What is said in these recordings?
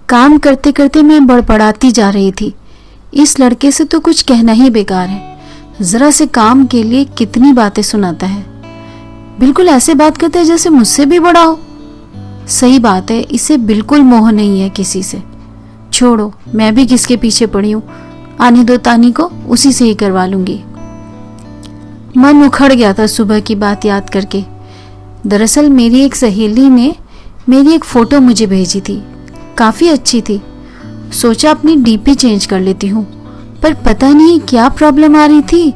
काम करते करते मैं बड़बड़ाती जा रही थी। इस लड़के से तो कुछ कहना ही बेकार है। जरा से काम के लिए कितनी बातें सुनाता है। बिल्कुल ऐसे बात करता है जैसे मुझसे भी बड़ा हो। सही बात है, इसे बिल्कुल मोह नहीं है किसी से। छोड़ो, मैं भी किसके पीछे पड़ी हूँ। आने दो तानी को, उसी से ही करवा लूंगी। मन उखड़ गया था सुबह की बात याद करके। दरअसल मेरी एक सहेली ने मेरी एक फोटो मुझे भेजी थी, काफी अच्छी थी। सोचा अपनी डीपी चेंज कर लेती हूँ, पर पता नहीं क्या प्रॉब्लम आ रही थी,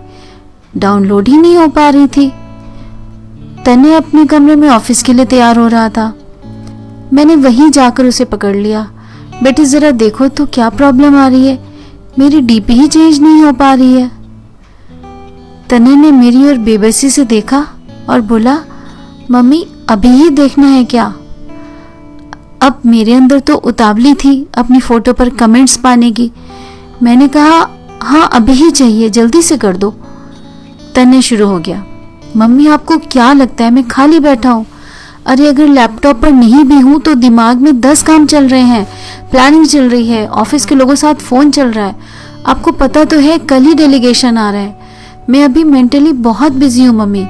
डाउनलोड ही नहीं हो पा रही थी। तने अपने कमरे में ऑफिस के लिए तैयार हो रहा था। मैंने वहीं जाकर उसे पकड़ लिया। बेटी जरा देखो तो क्या प्रॉब्लम आ रही है, मेरी डीपी ही चेंज नहीं हो पा रही है। तने ने मेरी ओर बेबसी से देखा और बोला, मम्मी अभी ही देखना है क्या? अब मेरे अंदर तो उतावली थी अपनी फोटो पर कमेंट्स पाने की। मैंने कहा, हाँ अभी ही चाहिए, जल्दी से कर दो। तने शुरू हो गया, मम्मी आपको क्या लगता है मैं खाली बैठा हूँ? अरे अगर लैपटॉप पर नहीं भी हूँ तो दिमाग में 10 काम चल रहे हैं, प्लानिंग चल रही है, ऑफिस के लोगों साथ फोन चल रहा है। आपको पता तो है कल ही डेलीगेशन आ रहा है। मैं अभी मेंटली बहुत बिजी हूँ मम्मी।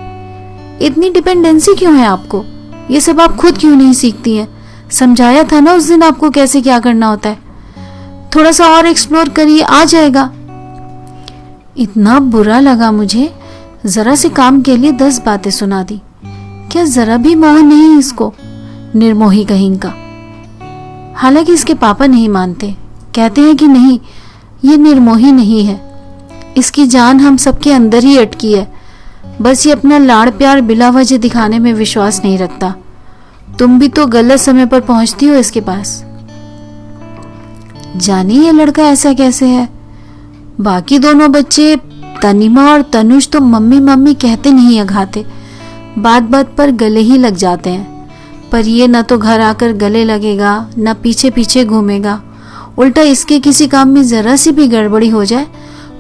इतनी डिपेंडेंसी क्यों है आपको? ये सब आप खुद क्यों नहीं सीखती हैं? समझाया था ना उस दिन आपको कैसे क्या करना होता है। थोड़ा सा और एक्सप्लोर करिए, आ जाएगा। इतना बुरा लगा मुझे। जरा से काम के लिए 10 बातें सुना दी। क्या जरा भी मोह नहीं इसको? निर्मोही कहीं का। हालांकि इसके पापा नहीं मानते, कहते हैं कि नहीं, ये निर्मोही नहीं है, इसकी जान हम सबके अंदर ही अटकी है। बस ये अपना लाड़ प्यार बिला वजह दिखाने में विश्वास नहीं रखता। तुम भी तो गलत समय पर पहुंचती हो इसके पास। जानी ये लड़का ऐसा कैसे है। बाकी दोनों बच्चे तनिमा और तनुष तो मम्मी मम्मी कहते नहीं अघाते, बात बात पर गले ही लग जाते हैं। पर ये न तो घर आकर गले लगेगा, न पीछे पीछे घूमेगा। उल्टा इसके किसी काम में जरा सी भी गड़बड़ी हो जाए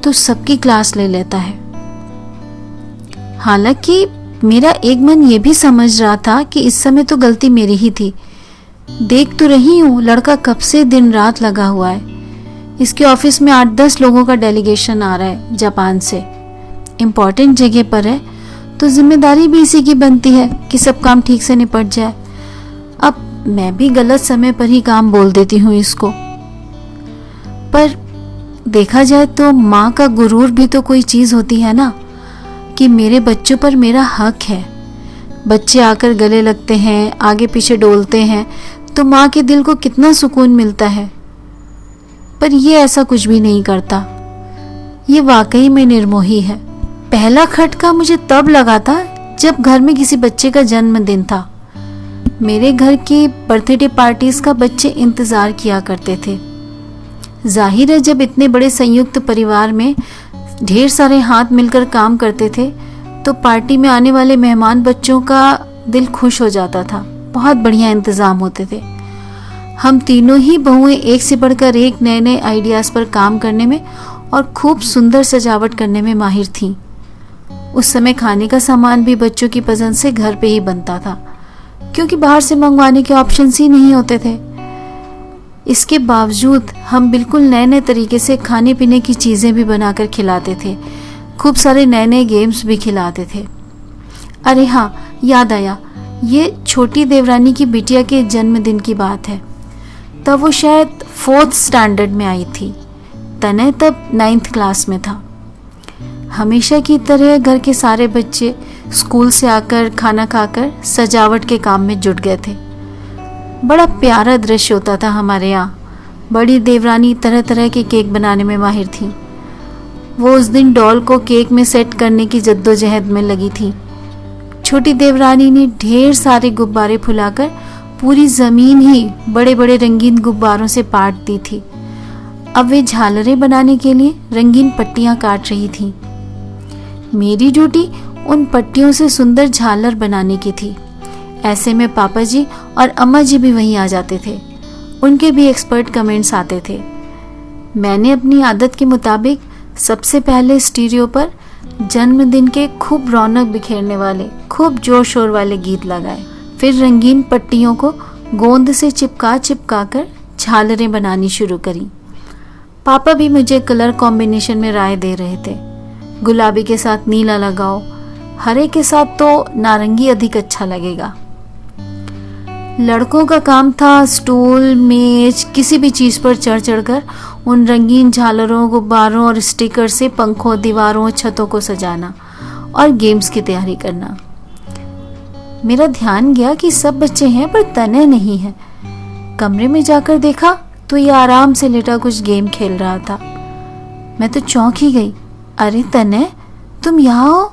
तो सबकी क्लास ले लेता है। हालांकि मेरा एक मन ये भी समझ रहा था कि इस समय तो गलती मेरी ही थी। देख तो रही हूँ लड़का कब से दिन रात लगा हुआ है। इसके ऑफिस में 8-10 लोगों का डेलीगेशन आ रहा है जापान से। इम्पोर्टेंट जगह पर है तो जिम्मेदारी भी इसी की बनती है कि सब काम ठीक से निपट जाए। अब मैं भी गलत समय पर ही काम बोल देती हूँ इसको। पर देखा जाए तो माँ का गुरूर भी तो कोई चीज होती है ना, कि मेरे बच्चों पर मेरा हक है। बच्चे आकर गले लगते हैं, आगे पीछे डोलते हैं, तो माँ के दिल को कितना सुकून मिलता है। पर ये ऐसा कुछ भी नहीं करता। ये वाकई में निर्मोही है। पहला खटका मुझे तब लगा था जब घर में किसी बच्चे का जन्मदिन था। मेरे घर की बर्थडे पार्टीज का बच्चे इंतजार किया करते थे। जाहिर है जब इतने बड़े संयुक्त परिवार में ढेर सारे हाथ मिलकर काम करते थे तो पार्टी में आने वाले मेहमान बच्चों का दिल खुश हो जाता था। बहुत बढ़िया इंतजाम होते थे। हम तीनों ही बहुएं एक से बढ़कर एक नए नए आइडियाज पर काम करने में और खूब सुंदर सजावट करने में माहिर थीं। उस समय खाने का सामान भी बच्चों की पसंद से घर पे ही बनता था, क्योंकि बाहर से मंगवाने के ऑप्शंस ही नहीं होते थे। इसके बावजूद हम बिल्कुल नए नए तरीके से खाने पीने की चीज़ें भी बनाकर खिलाते थे। खूब सारे नए नए गेम्स भी खिलाते थे। अरे हाँ, याद आया, ये छोटी देवरानी की बिटिया के जन्मदिन की बात है। तब वो शायद 4th स्टैंडर्ड में आई थी। तने तब 9th क्लास में था। हमेशा की तरह घर के सारे बच्चे स्कूल से आकर खाना खाकर सजावट के काम में जुट गए थे। बड़ा प्यारा दृश्य होता था हमारे यहाँ। बड़ी देवरानी तरह तरह के केक बनाने में माहिर थी। वो उस दिन डॉल को केक में सेट करने की जद्दोजहद में लगी थी। छोटी देवरानी ने ढेर सारे गुब्बारे फुलाकर पूरी जमीन ही बड़े बड़े रंगीन गुब्बारों से पाट दी थी। अब वे झालरें बनाने के लिए रंगीन पट्टियां काट रही थी। मेरी ड्यूटी उन पट्टियों से सुंदर झालर बनाने की थी। ऐसे में पापा जी और अम्मा जी भी वहीं आ जाते थे। उनके भी एक्सपर्ट कमेंट्स आते थे। मैंने अपनी आदत के मुताबिक सबसे पहले स्टीरियो पर जन्मदिन के खूब रौनक बिखेरने वाले, खूब जोर शोर वाले गीत लगाए। फिर रंगीन पट्टियों को गोंद से चिपका चिपका कर झालरें बनानी शुरू करी। पापा भी मुझे कलर कॉम्बिनेशन में राय दे रहे थे। गुलाबी के साथ नीला लगाओ, हरे के साथ तो नारंगी अधिक अच्छा लगेगा। लड़कों का काम था स्टूल, मेज, किसी भी चीज पर चढ़ चढ़कर उन रंगीन झालरों, गुब्बारों और स्टिकर से पंखों, दीवारों और छतों को सजाना और गेम्स की तैयारी करना। मेरा ध्यान गया कि सब बच्चे हैं पर तनय नहीं है। कमरे में जाकर देखा तो ये आराम से लेटा कुछ गेम खेल रहा था। मैं तो चौंक ही गई। अरे तनय, तुम यहाँ हो?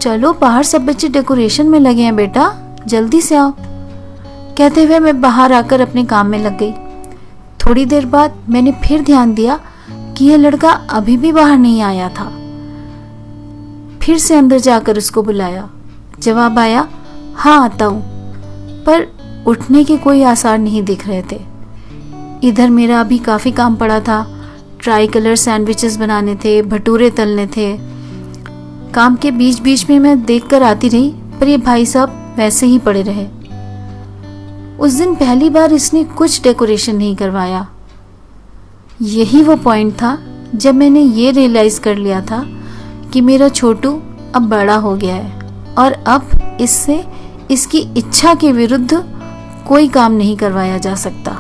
चलो बाहर सब बच्चे डेकोरेशन में लगे हैं बेटा, जल्दी से आओ। कहते हुए मैं बाहर आकर अपने काम में लग गई। थोड़ी देर बाद मैंने फिर ध्यान दिया कि यह लड़का अभी भी बाहर नहीं आया था। फिर से अंदर जाकर उसको बुलाया। जवाब आया, हाँ आता हूं, पर उठने के कोई आसार नहीं दिख रहे थे। इधर मेरा अभी काफी काम पड़ा था। ट्राई कलर सैंडविचेस बनाने थे, भटूरे तलने थे। काम के बीच बीच में मैं देखकर आती रही, पर ये भाई साहब वैसे ही पड़े रहे। उस दिन पहली बार इसने कुछ डेकोरेशन नहीं करवाया। यही वो पॉइंट था जब मैंने ये रियलाइज कर लिया था कि मेरा छोटू अब बड़ा हो गया है और अब इससे इसकी इच्छा के विरुद्ध कोई काम नहीं करवाया जा सकता।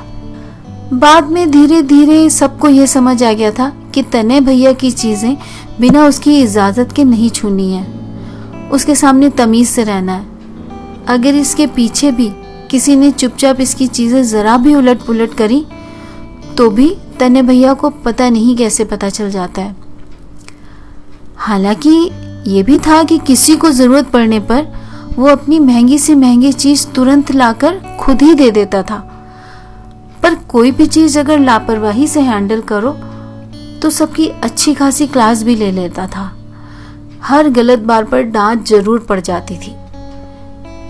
बाद में धीरे धीरे सबको यह समझ आ गया था कि तनय भैया की चीजें बिना उसकी इजाजत के नहीं छूनी है, उसके सामने तमीज से रहना है। अगर इसके पीछे भी किसी ने चुपचाप इसकी चीजें जरा भी उलट पुलट करी तो भी तनय भैया को पता नहीं कैसे पता चल जाता है। हालांकि ये भी था कि किसी को जरूरत पड़ने पर वो अपनी महंगी से महंगी चीज तुरंत लाकर खुद ही दे देता था, पर कोई भी चीज अगर लापरवाही से हैंडल करो तो सबकी अच्छी खासी क्लास भी ले लेता था। हर गलत बार पर डांट जरूर पड़ जाती थी।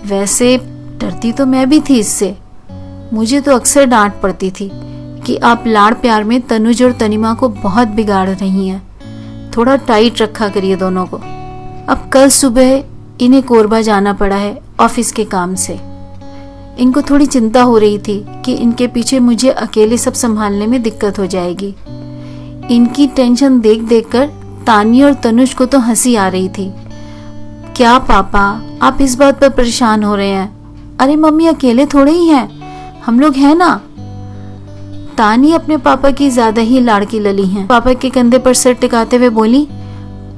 वैसे डरती तो मैं भी थी इससे। मुझे तो अक्सर डांट पड़ती थी कि आप लाड़ प्यार में तनुज और तनिमा को बहुत बिगाड़ रही हैं, थोड़ा टाइट रखा करिए दोनों को। अब कल सुबह इन्हें कोरबा जाना पड़ा है ऑफिस के काम से। इनको थोड़ी चिंता हो रही थी कि इनके पीछे मुझे अकेले सब संभालने में दिक्कत हो जाएगी। इनकी टेंशन देख देख कर तानी और तनुज को तो हंसी आ रही थी। क्या पापा, आप इस बात पर परेशान हो रहे हैं? अरे मम्मी अकेले थोड़े ही हैं, हम लोग हैं ना। तानी अपने पापा की ज्यादा ही लाड़की लली हैं। पापा के कंधे पर सिर टिकाते हुए बोली,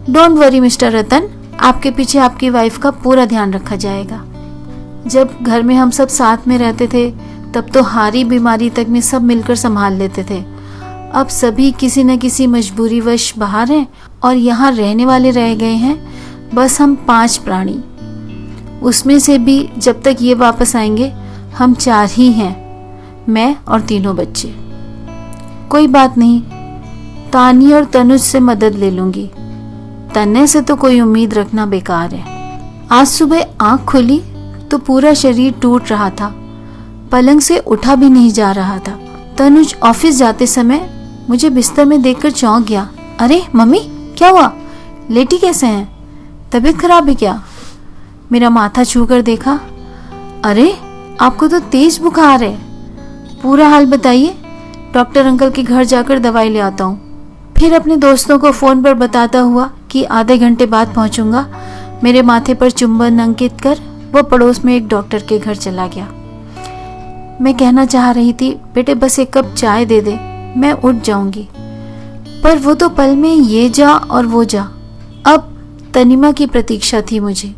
डोंट वरी मिस्टर रतन, आपके पीछे आपकी वाइफ का पूरा ध्यान रखा जाएगा। जब घर में हम सब साथ में रहते थे तब तो हारी बीमारी तक में सब मिलकर संभाल लेते थे। अब सभी किसी न किसी मजबूरीवश बाहर हैं और यहाँ रहने वाले रह गए हैं बस हम 5 प्राणी। उसमें से भी जब तक ये वापस आएंगे हम 4 ही हैं, मैं और 3 बच्चे। कोई बात नहीं, तानी और तनुज से मदद ले लूंगी। तन्ने से तो कोई उम्मीद रखना बेकार है। आज सुबह आंख खुली तो पूरा शरीर टूट रहा था, पलंग से उठा भी नहीं जा रहा था। तनुज ऑफिस जाते समय मुझे बिस्तर में देखकर चौंक गया। अरे मम्मी, क्या हुआ? लेटी कैसे हैं? तबीयत खराब है क्या? मेरा माथा छूकर देखा। अरे आपको तो तेज बुखार है। पूरा हाल बताइए, डॉक्टर अंकल के घर जाकर दवाई ले आता हूँ। फिर अपने दोस्तों को फोन पर बताता हुआ कि आधे घंटे बाद पहुंचूंगा, मेरे माथे पर चुंबन अंकित कर वो पड़ोस में एक डॉक्टर के घर चला गया। मैं कहना चाह रही थी, बेटे बस एक कप चाय दे दे, मैं उठ जाऊंगी, पर वो तो पल में ये जा और वो जा। अब तनिमा की प्रतीक्षा थी मुझे।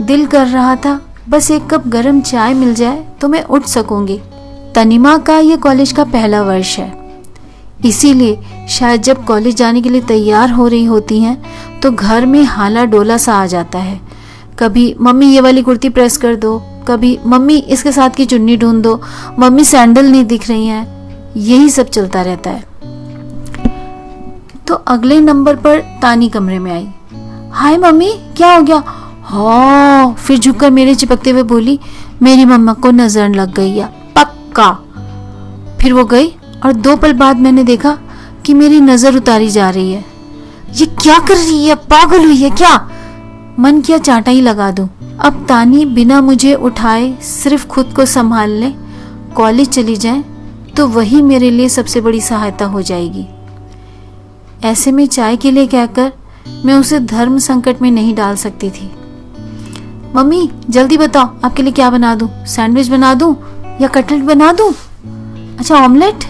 दिल कर रहा था बस एक कप गर्म चाय मिल जाए तो मैं उठ सकूंगी। तनिमा का ये कॉलेज का पहला वर्ष है, इसीलिए शायद जब कॉलेज जाने के लिए तैयार हो रही होती हैं तो घर में हाला डोला सा आ जाता है। कभी मम्मी ये वाली कुर्ती प्रेस कर दो, कभी मम्मी इसके साथ की चुन्नी ढूंढ दो, मम्मी सैंडल नहीं दिख रही हैं, यही सब चलता रहता है। तो अगले नंबर पर तानी कमरे में आई। हाय मम्मी, क्या हो गया? हाँ, फिर झुककर मेरे चिपकते हुए बोली, मेरी मम्मा को नजर लग गई है पक्का। फिर वो गई और 2 पल बाद मैंने देखा कि मेरी नजर उतारी जा रही है। ये क्या कर रही है? पागल हुई है क्या? मन किया चांटा ही लगा दूं। अब तानी बिना मुझे उठाए सिर्फ खुद को संभाल ले, कॉलेज चली जाए तो वही मेरे लिए सबसे बड़ी सहायता हो जाएगी। ऐसे में चाय के लिए कहकर मैं उसे धर्म संकट में नहीं डाल सकती थी। मम्मी जल्दी बताओ, आपके लिए क्या बना दूं? सैंडविच बना दूं या कटलेट बना दूं? अच्छा ऑमलेट?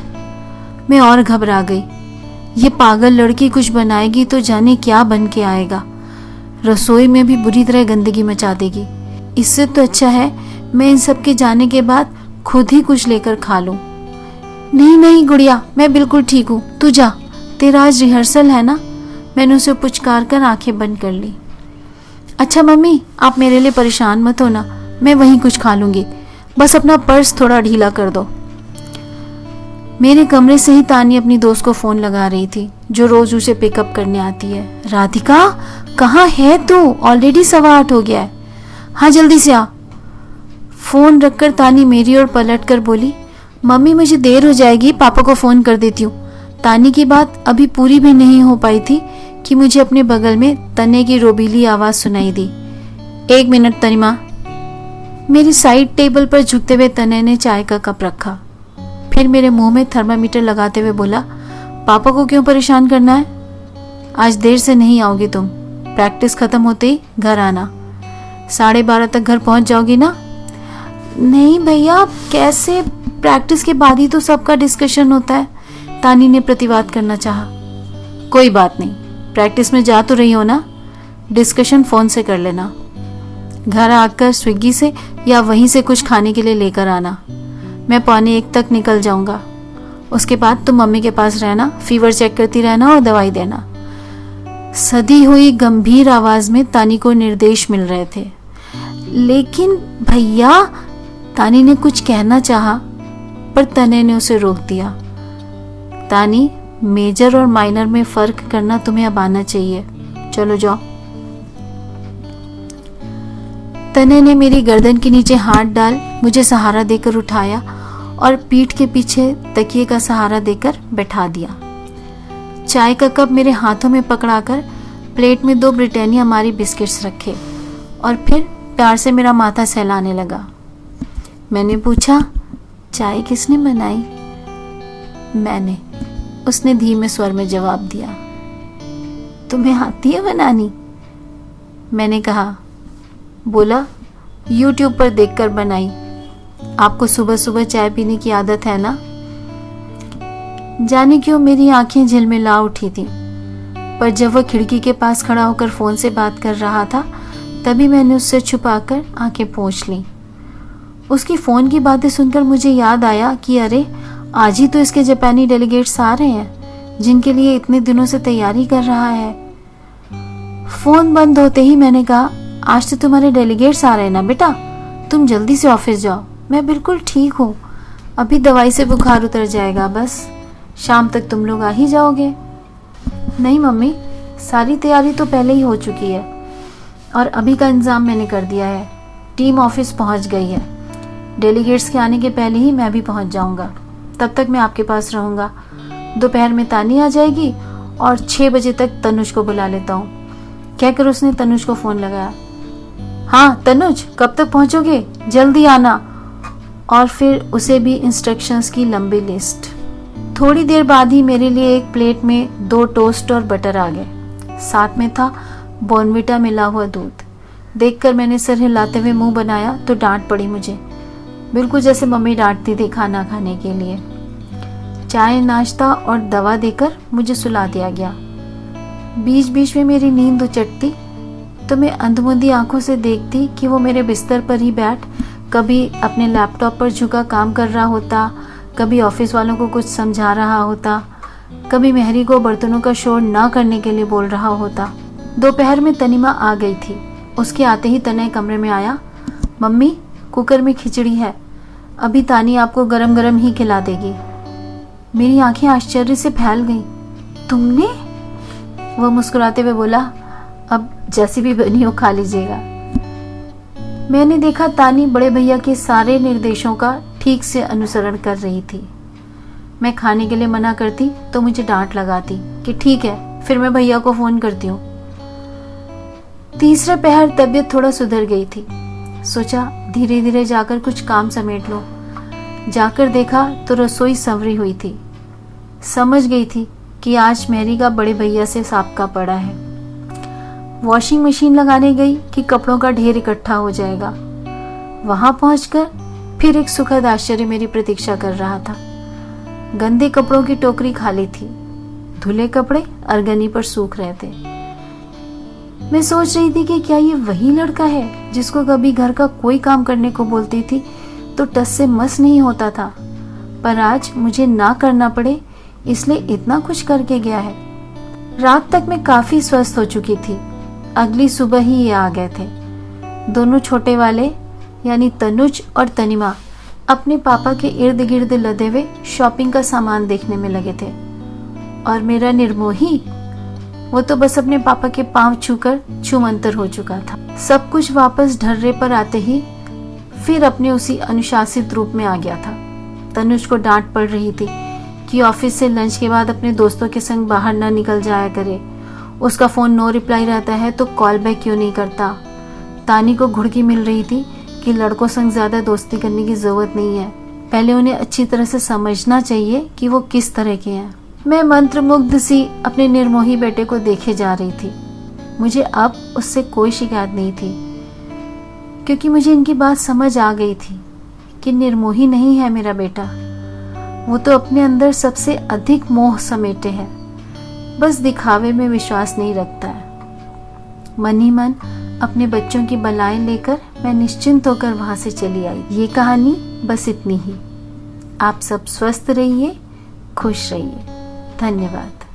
मैं और घबरा गई। ये पागल लड़की कुछ बनाएगी तो जाने क्या बन के आएगा। रसोई में भी बुरी तरह गंदगी मचा देगी। इससे तो अच्छा है मैं इन सब के जाने के बाद खुद ही कुछ लेकर खा लूं। नहीं नहीं गुड़िया, मैं बिल्कुल ठीक हूँ, तू जा, तेरा आज रिहर्सल है ना। मैंने उसे पुचकार कर आंखें बंद कर ली। अच्छा मम्मी, आप मेरे लिए परेशान मत होना, मैं वहीं कुछ खा लूंगी, बस अपना पर्स थोड़ा ढीला कर दो। मेरे कमरे से ही तानी अपनी दोस्त को फोन लगा रही थी, जो रोज उसे पिकअप करने आती है। राधिका, कहाँ है तू? ऑलरेडी 8:15 हो गया है। हाँ जल्दी से आ। फोन रखकर तानी मेरी ओर पलट कर बोली, मम्मी मुझे देर हो जाएगी, पापा को फोन कर देती हूँ। तानी की बात अभी पूरी भी नहीं हो पाई थी कि मुझे अपने बगल में तने की रोबीली आवाज सुनाई दी। 1 मिनट तनिमा। मेरी साइड टेबल पर झुकते हुए तने ने चाय का कप रखा, फिर मेरे मुंह में थर्मामीटर लगाते हुए बोला, पापा को क्यों परेशान करना है? आज देर से नहीं आओगी तुम, प्रैक्टिस खत्म होते ही घर आना। 12:30 तक घर पहुंच जाओगी ना? नहीं भैया, कैसे? प्रैक्टिस के बाद ही तो सबका डिस्कशन होता है, तानी ने प्रतिवाद करना चाहा। कोई बात नहीं, प्रैक्टिस में जा तो रही हो ना, डिस्कशन फोन से कर लेना। घर आकर स्विगी से या वहीं से कुछ खाने के लिए लेकर आना। मैं 12:45 तक निकल जाऊंगा। उसके बाद तुम मम्मी के पास रहना, फीवर चेक करती रहना और दवाई देना। सधी हुई गंभीर आवाज में तानी को निर्देश मिल रहे थे। लेकिन भैया, तानी ने कुछ कहना चाहा, पर तने ने उसे रोक दिया। तानी, मेजर और माइनर में फर्क करना तुम्हें अब आना चाहिए, चलो जाओ। तने ने मेरी गर्दन के नीचे हाथ डाल मुझे सहारा देकर उठाया और पीठ के पीछे तकिए का सहारा देकर बैठा दिया। चाय का कप मेरे हाथों में पकड़ाकर प्लेट में 2 ब्रिटानिया मारी बिस्किट्स रखे और फिर प्यार से मेरा माथा सहलाने लगा। मैंने पूछा, चाय किसने बनाई? मैंने, उसने धीमे स्वर में जवाब दिया। तुम्हें आती है बनानी? मैंने कहा। बोला, YouTube पर देखकर बनाई। आपको सुबह सुबह चाय पीने की आदत है ना? जाने क्यों मेरी आंखें झिलमिला उठी थी, पर जब वह खिड़की के पास खड़ा होकर फोन से बात कर रहा था तभी मैंने उससे छुपाकर आंखें पोंछ लीं। उसकी फोन की बातें सुनकर मुझे याद आया कि अरे, आज ही तो इसके जापानी डेलीगेट्स आ रहे हैं जिनके लिए इतने दिनों से तैयारी कर रहा है। फोन बंद होते ही मैंने कहा, आज तो तुम्हारे डेलीगेट्स आ रहे हैं ना बेटा, तुम जल्दी से ऑफिस जाओ। मैं बिल्कुल ठीक हूँ, अभी दवाई से बुखार उतर जाएगा, बस शाम तक तुम लोग आ ही जाओगे। नहीं मम्मी, सारी तैयारी तो पहले ही हो चुकी है और अभी का इंतजाम मैंने कर दिया है। टीम ऑफिस पहुंच गई है। डेलीगेट्स के आने के पहले ही मैं भी पहुंच जाऊंगा, तब तक मैं आपके पास रहूंगा। दोपहर में तानी आ जाएगी और 6 बजे तक तनुज को बुला लेता हूँ, कहकर उसने तनुज को फोन लगाया। हाँ तनुज, कब तक पहुंचोगे? जल्दी आना। और फिर उसे भी इंस्ट्रक्शंस की लंबी लिस्ट। थोड़ी देर बाद ही मेरे लिए एक प्लेट में 2 टोस्ट और बटर आ गए, साथ में था बॉर्नविटा मिला हुआ दूध। देखकर मैंने सर हिलाते हुए मुंह बनाया तो डांट पड़ी मुझे, बिल्कुल जैसे मम्मी डांटती थी खाना खाने के लिए। चाय, नाश्ता और दवा देकर मुझे सुला दिया गया। बीच बीच में मेरी नींद उचटती तो मैं अंधमुंधी आंखों से देखती कि वो मेरे बिस्तर पर ही बैठ कभी अपने लैपटॉप पर झुका काम कर रहा होता, कभी ऑफिस वालों को कुछ समझा रहा होता, कभी मेहरी को बर्तनों का शोर ना करने के लिए बोल रहा होता। दोपहर में तनीमा आ गई थी। उसके आते ही तनय कमरे में आया। मम्मी, कुकर में खिचड़ी है, अभी तानी आपको गरम गरम ही खिला देगी। मेरी आंखें आश्चर्य से फैल गईं। तुमने? वह मुस्कुराते हुए बोला, अब जैसी भी बनी हो खा लीजिएगा। मैंने देखा तानी बड़े भैया के सारे निर्देशों का ठीक से अनुसरण कर रही थी। मैं खाने के लिए मना करती तो मुझे डांट लगाती कि ठीक है, फिर मैं भैया को फोन करती हूँ। तीसरे पहर तबीयत थोड़ा सुधर गई थी। सोचा धीरे धीरे जाकर कुछ काम समेट लो। जाकर देखा तो रसोई संवरी हुई थी। समझ गई थी कि आज मैरी का बड़े भैया से साबका पड़ा है। वॉशिंग मशीन लगाने गई कि कपड़ों का ढेर इकट्ठा हो जाएगा। वहां पहुंचकर फिर एक सुखद आश्चर्य मेरी प्रतीक्षा कर रहा था। गंदे कपड़ों की टोकरी खाली थी, धुले कपड़े अरगनी पर सूख रहे थे। मैं सोच रही थी कि क्या ये वही लड़का है जिसको कभी घर का कोई काम करने को बोलती थी तो टस से मस नहीं होता था, पर आज मुझे ना करना पड़े इसलिए इतना कुछ करके गया है। रात तक मैं काफी स्वस्थ हो चुकी थी। अगली सुबह ही ये आ गए थे। दोनों छोटे वाले यानी तनुज और तनिमा अपने पापा के इर्द गिर्द लदे हुए शॉपिंग का सामान देखने में लगे थे, और मेरा निर्मोही वो तो बस अपने पापा के पांव छूकर छूमंतर हो चुका था। सब कुछ वापस ढर्रे पर आते ही फिर अपने उसी अनुशासित रूप में आ गया था। तनुज को डांट पड़ रही थी कि ऑफिस से लंच के बाद अपने दोस्तों के संग बाहर न निकल जाया करे। उसका फोन नो रिप्लाई रहता है तो कॉल बैक क्यों नहीं करता। तानी को घुड़की मिल रही थी कि लड़कों संग ज्यादा दोस्ती करने की जरूरत नहीं है, पहले उन्हें अच्छी तरह से समझना चाहिए कि वो किस तरह के हैं। मैं मंत्रमुग्ध सी अपने निर्मोही बेटे को देखे जा रही थी। मुझे अब उससे कोई शिकायत नहीं थी, क्योंकि मुझे इनकी बात समझ आ गई थी कि निर्मोही नहीं है मेरा बेटा। वो तो अपने अंदर सबसे अधिक मोह समेटे है, बस दिखावे में विश्वास नहीं रखता है। मन ही मन अपने बच्चों की बलाएं लेकर मैं निश्चिंत होकर वहां से चली आई। ये कहानी बस इतनी ही। आप सब स्वस्थ रहिए, खुश रहिए। धन्यवाद।